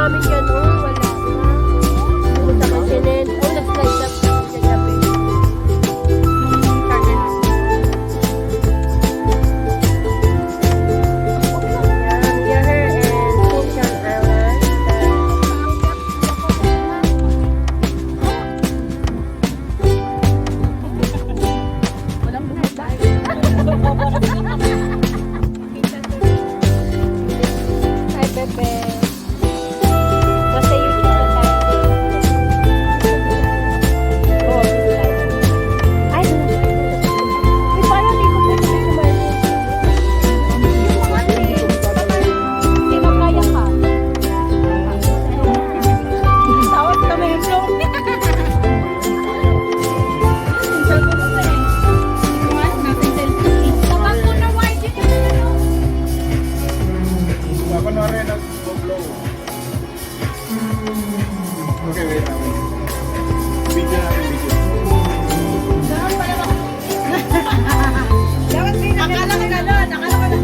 namin ganun. Wala na. Pumunta kang sinin. Oh, nag-slide up sa gabi. Okay, wait. Video natin, video. Akala ko na nun, akala ko na.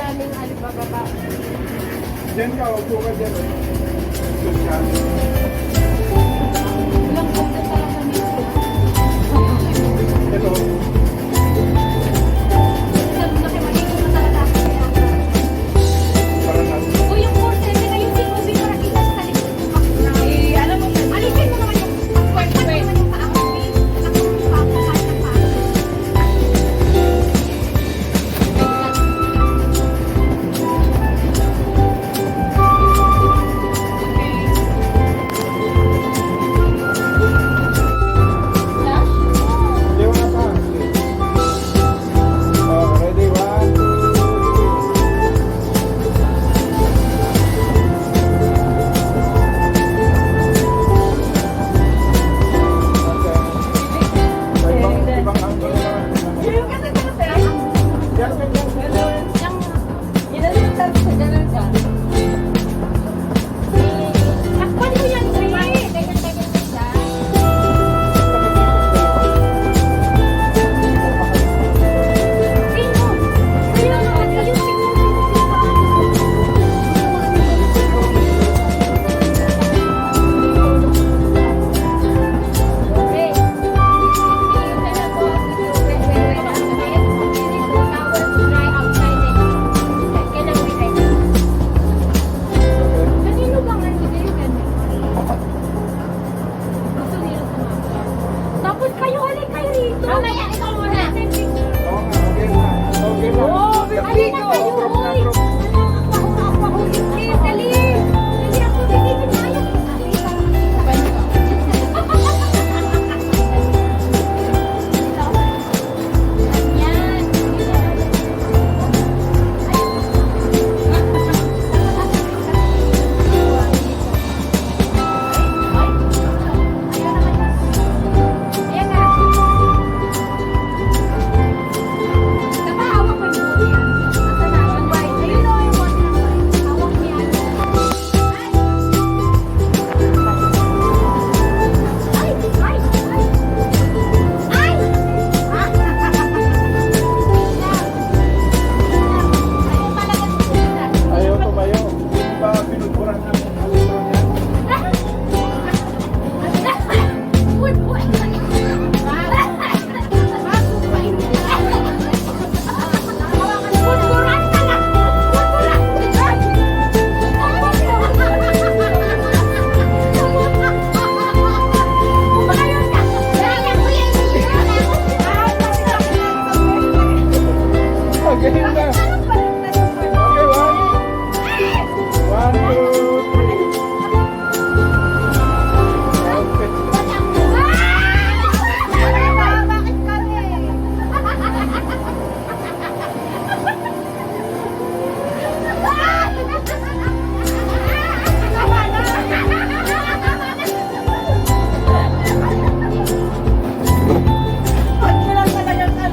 maraming alibaba. Diyan ka, upo ka dyan. Diyan ka. Ilang punta talaga nito. Ito. Laki magiging mo talaga ako kaya. Para natin. O yung 4-7 na yung movie para kita sa likod. Alam mo, Alisin mo naman yung wait. Yung paa ko. Nakapag yung paa ko. Kahit ang paa ko. Di wala pa. Oh, ready? 1, 2, 3. Ibang angle naman. yung kasi ito sir. Yan, yan, yan. Ilan sa ganun ka? Takpan mo yan, Dre. Ganyan siya. Tapos kayo, halik kayo rito. Mamaya, ikaw muna. Oo nga, okay na. Okay na. Oo, Halika Bigo. kayo, hoy. Dali. Dali ako, bibigyan tayo. Yan. Ayan na. Napahawak ko yung buti yan. Asa na? Ang white. Ayun o, yung buti ng white. Hawak niya. Ay! Ay! Ay! Ay! Ayun talaga siya. Ayaw tumayo. Hindi ba pinupuran ng alibaba niya? Uy! Uy! Okay na. Okay, 1, 2, 3. Okay. Pagkulang talaga sa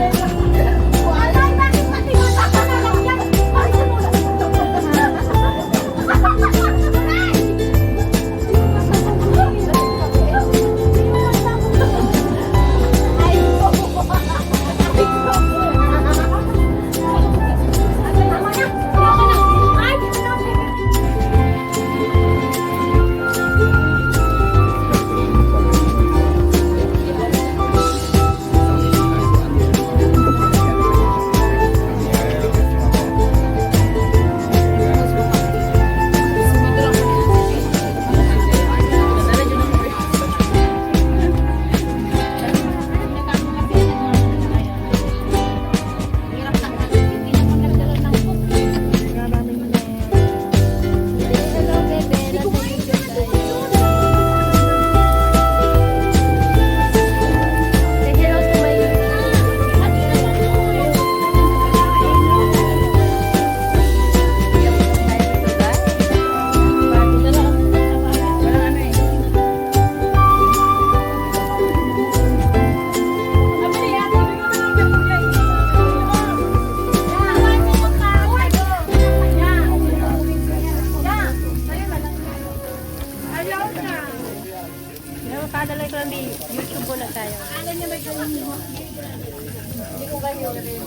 Padalay ko lang di YouTube muna tayo. Ano niya may gawin mo? Hindi ko kayo rin.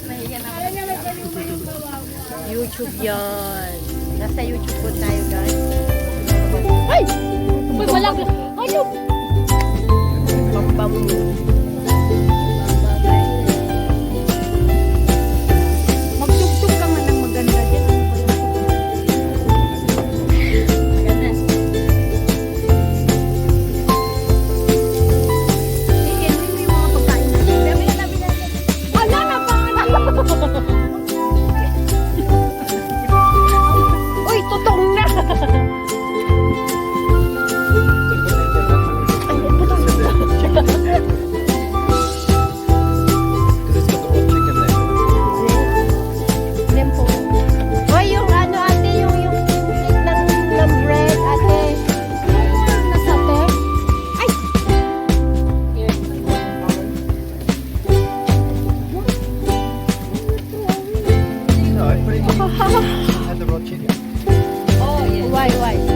Nahiya na. Para naman pa yung kawawa. YouTube yan. Nasa YouTube po tayo, guys. Ay! Uy, walang... Ano? Pampamu. Magtugtog ka man ng maganda dyan. Maganda. I-end mo yung mga pagkain natin. Sabi na namin na. Wala na pa! Uy, tutong na! It's got the raw chicken there. Lempo. Hoy, yung ano ate, yung stick ng bread ate. Nasate? Ay! No, I put it in. And the raw chicken. Oh, yes. Why?